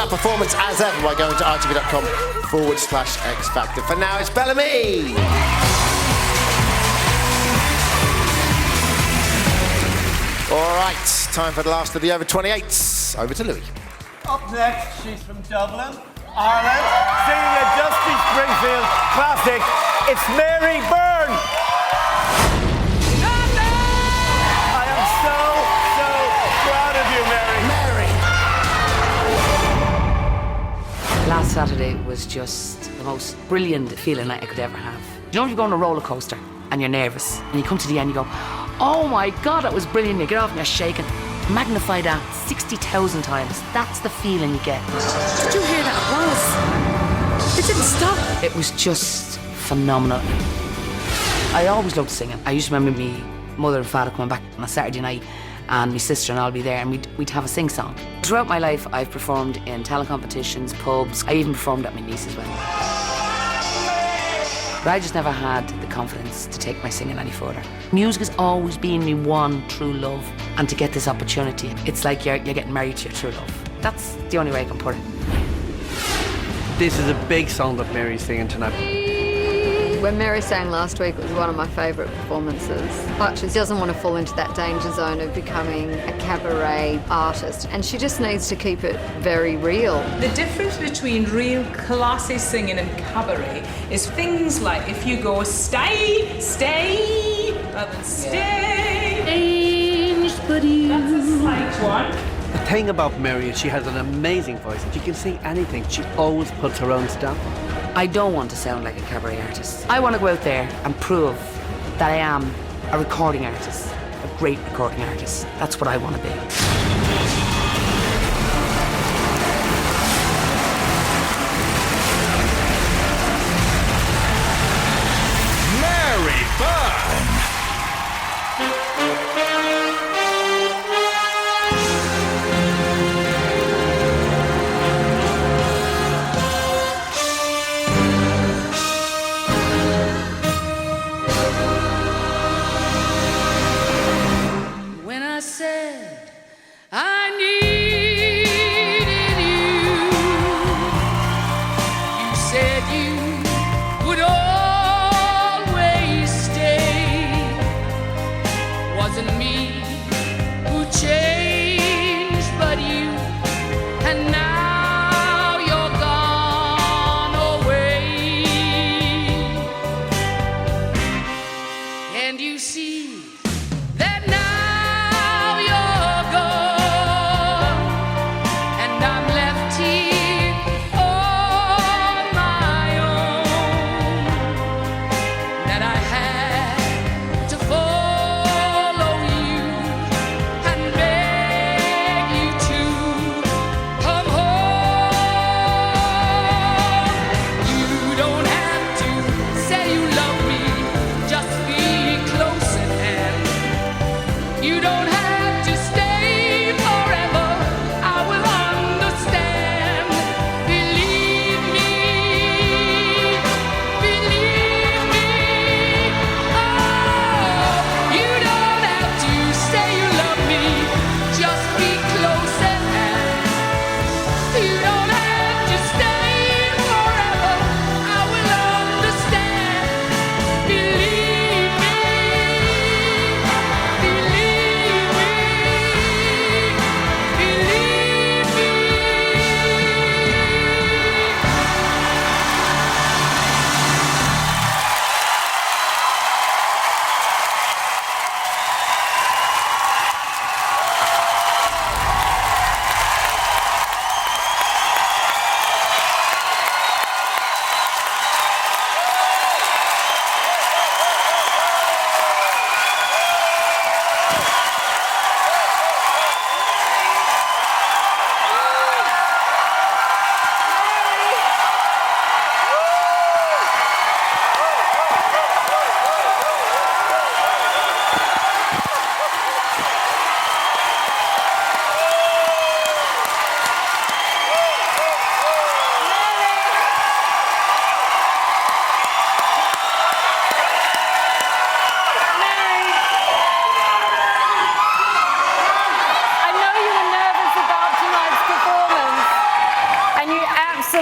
that performance as ever by going to rtv.com/Xfactor. For now, it's Bellamy. All right, time for the last of the over 28s. Over to Louis. Up next, she's from Dublin, Ireland, singing a Dusty Springfield classic. It's Mary Byrne. I am so proud of you, Mary. Last Saturday was just the most brilliant feeling I could ever have. You know, if you go on a roller coaster and you're nervous, and you come to the end, you go, oh my God, that was brilliant. You get off and you're shaking. Magnify that 60,000 times. That's the feeling you get. Did you hear that applause? It didn't stop. It was just phenomenal. I always loved singing. I used to remember me mother and father coming back on a Saturday night, and my sister and I'll be there, and we'd have a sing-song. Throughout my life, I've performed in talent competitions, pubs. I even performed at my niece's wedding. But I just never had the confidence to take my singing any further. Music has always been my one true love, and to get this opportunity, it's like you're getting married to your true love. That's the only way I can put it. This is a big song that Mary's singing tonight. When Mary sang last week, it was one of my favourite performances. But she doesn't want to fall into that danger zone of becoming a cabaret artist, and she just needs to keep it very real. The difference between real classy singing and cabaret is things like if you go stay, rather than stay. That's a slight one. The thing about Mary is she has an amazing voice. She can sing anything. She always puts her own stamp. I don't want to sound like a cabaret artist. I want to go out there and prove that I am a recording artist, a great recording artist. That's what I want to be. Mary Byrne. When I said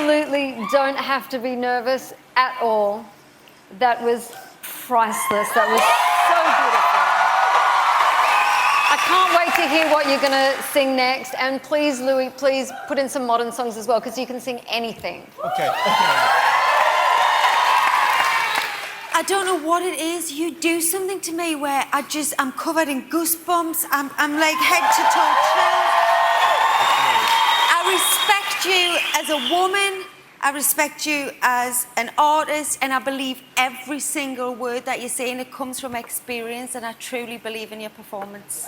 absolutely don't have to be nervous at all. That was priceless. That was so beautiful. I can't wait to hear what you're going to sing next. And please, Louis, please put in some modern songs as well, because you can sing anything. Okay. I don't know what it is. You do something to me where I'm covered in goosebumps. I'm like head to toe chills. I respect you as a woman. I respect you as an artist, and I believe every single word that you say, and it comes from experience, and I truly believe in your performance.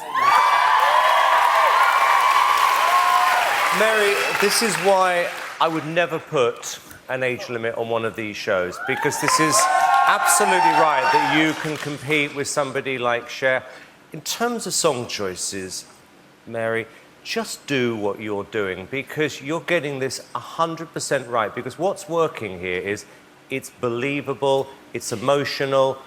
Mary, this is why I would never put an age limit on one of these shows, because this is absolutely right that you can compete with somebody like Cher. In terms of song choices, Mary, just do what you're doing, because you're getting this 100% right, because what's working here is it's believable, it's emotional.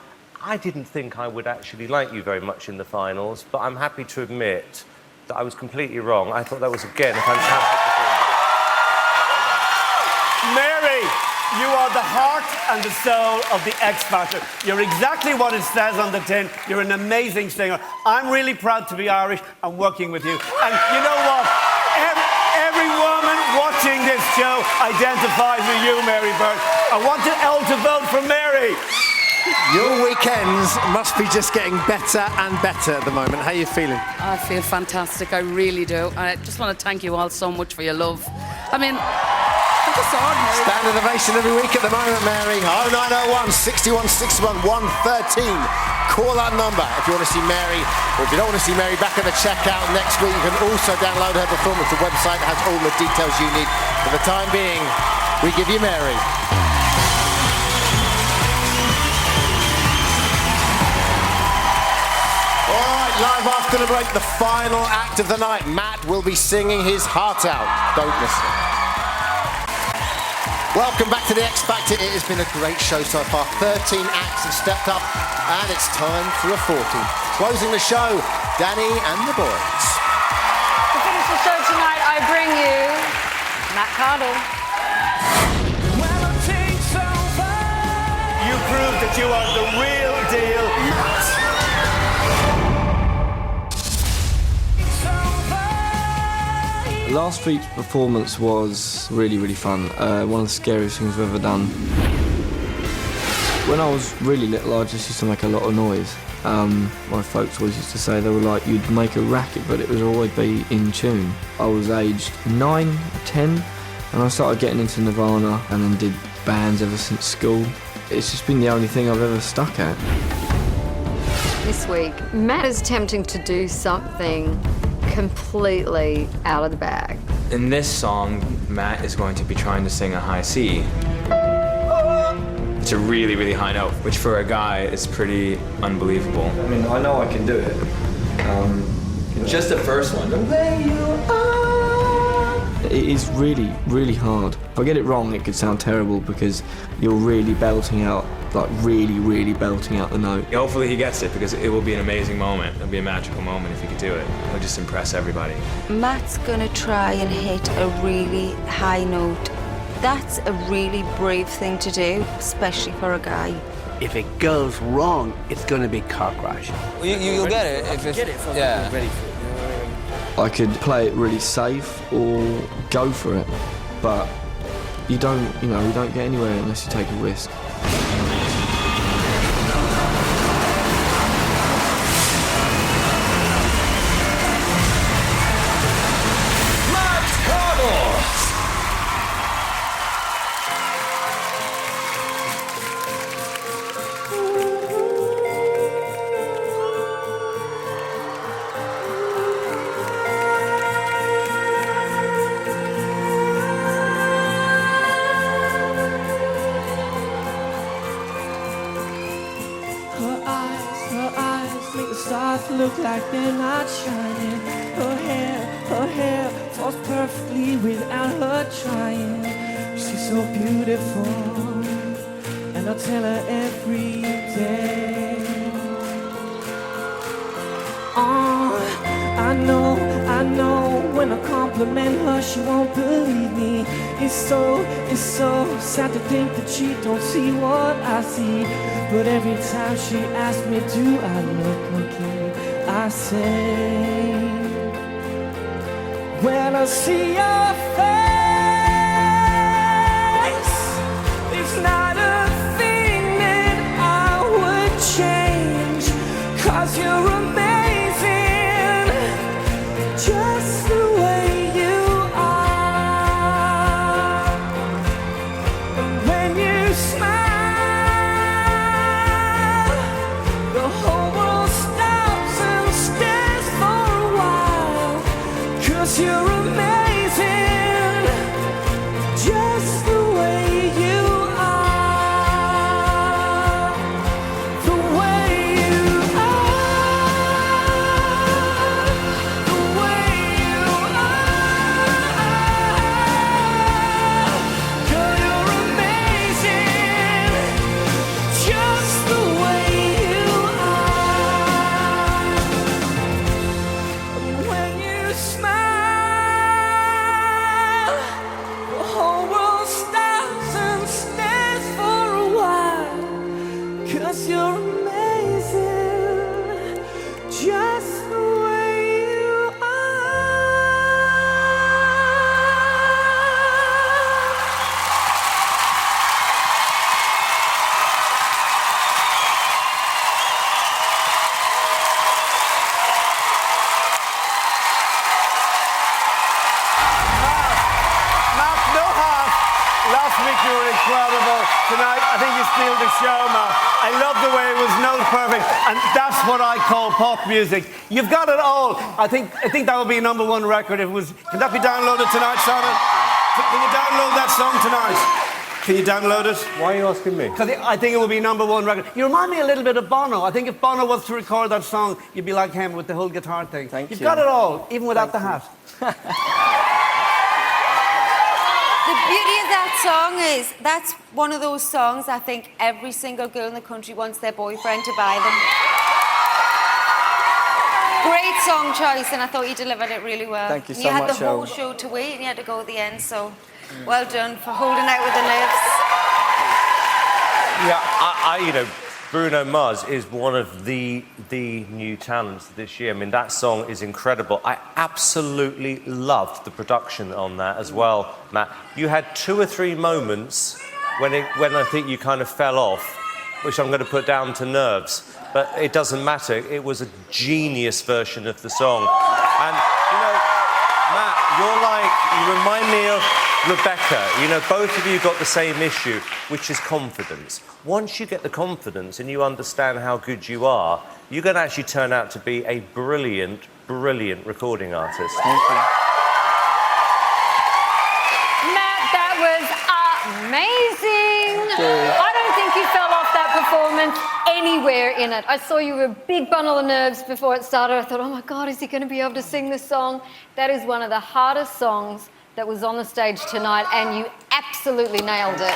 I didn't think I would actually like you very much in the finals, but I'm happy to admit that I was completely wrong. I thought that was, again, a fantastic performance. Mary, you are the heart and the soul of the Xfactor. You're exactly what it says on the tin. You're an amazing singer. I'm really proud to be Irish and working with you. And you know what? Every woman watching this show identifies with you, Mary Byrne. I want you all to vote for Mary. Your weekends must be just getting better and better at the moment. How are you feeling? I feel fantastic, I really do. I just want to thank you all so much for your love. I mean, I'm just ordinary. Standard ovation every week at the moment, Mary. 0901 61 61 113. Call that number if you want to see Mary, or if you don't want to see Mary back at the checkout next week. You can also download her performance. The website has all the details you need. For the time being, we give you Mary. Live after the break, the final act of the night. Matt will be singing his heart out. Don't miss it. Welcome back to the Xfactor. It has been a great show so far. 13 acts have stepped up, and it's time for a 14th. Closing the show, Danny and the boys. To finish the show tonight, I bring you Matt Cardle. You proved that you are the real deal. Last week's performance was really, really fun. One of the scariest things I've ever done. When I was really little, I just used to make a lot of noise. My folks always used to say, they were like, you'd make a racket, but it would always be in tune. I was aged 9, 10, and I started getting into Nirvana, and then did bands ever since school. It's just been the only thing I've ever stuck at. This week, Matt is attempting to do something completely out of the bag. In this song, Matt is going to be trying to sing a high C. It's a really, really high note, which for a guy is pretty unbelievable. I mean, I know I can do it. Just the first one. It is really, really hard. If I get it wrong, it could sound terrible because you're really belting out, like really, really belting out the note. Hopefully he gets it, because it will be an amazing moment. It'll be a magical moment if he could do it. It'll just impress everybody. Matt's gonna try and hit a really high note. That's a really brave thing to do, especially for a guy. If it goes wrong, it's going to be car crash. Well, you'll get it if it's... Get it, so yeah. ready for it. I could play it really safe or go for it, but you don't get anywhere unless you take a risk. Look like they're not shining. Her hair falls perfectly without her trying. She's so beautiful, and I tell her every day. Oh, I know, when I compliment her, she won't believe me. It's so sad to think that she don't see what I see. But every time she asks me, do I look okay? I say, when I see your face, it's not a thing that I would change. 'Cause you're amazing, just the way you are. And when you smile, the whole world stops and stares for a while. 'Cause you're amazing, just the way you are. The way you are. The way you are. Girl, you're amazing, just the way you are. When you smile, the whole world stops and stares for a while. 'Cause you're amazing, just the way you Matt, no half. Last week you were incredible. Tonight, I think you steal the show, Matt. I love the way it was note perfect, and that's what I call pop music. You've got it all. I think that would be a #1 record if it was. Can that be downloaded tonight, Simon? Can you download that song tonight? Can you download it? Why are you asking me? Because I think it will be #1 record. You remind me a little bit of Bono. I think if Bono was to record that song, you'd be like him with the whole guitar thing. You've got it all, even without the hat. The beauty of that song is that's one of those songs I think every single girl in the country wants their boyfriend to buy them. Great song choice, and I thought you delivered it really well. Thank you And so you had much, the whole show to wait, and you had to go at the end, so well done for holding out with the nerves. Yeah, Bruno Mars is one of the new talents this year. I mean, that song is incredible. I absolutely loved the production on that as well, Matt. You had 2 or 3 moments when I think you kind of fell off, which I'm going to put down to nerves. But it doesn't matter. It was a genius version of the song. And, Matt, you remind me of Rebecca. Both of you got the same issue, which is confidence. Once you get the confidence and you understand how good you are, you're going to actually turn out to be a brilliant, brilliant recording artist. Matt, that was amazing. I don't think you fell off that performance anywhere in it. I saw you were a big bundle of nerves before it started. I thought, oh my God, is he going to be able to sing this song? That is one of the hardest songs that was on the stage tonight, and you absolutely nailed it.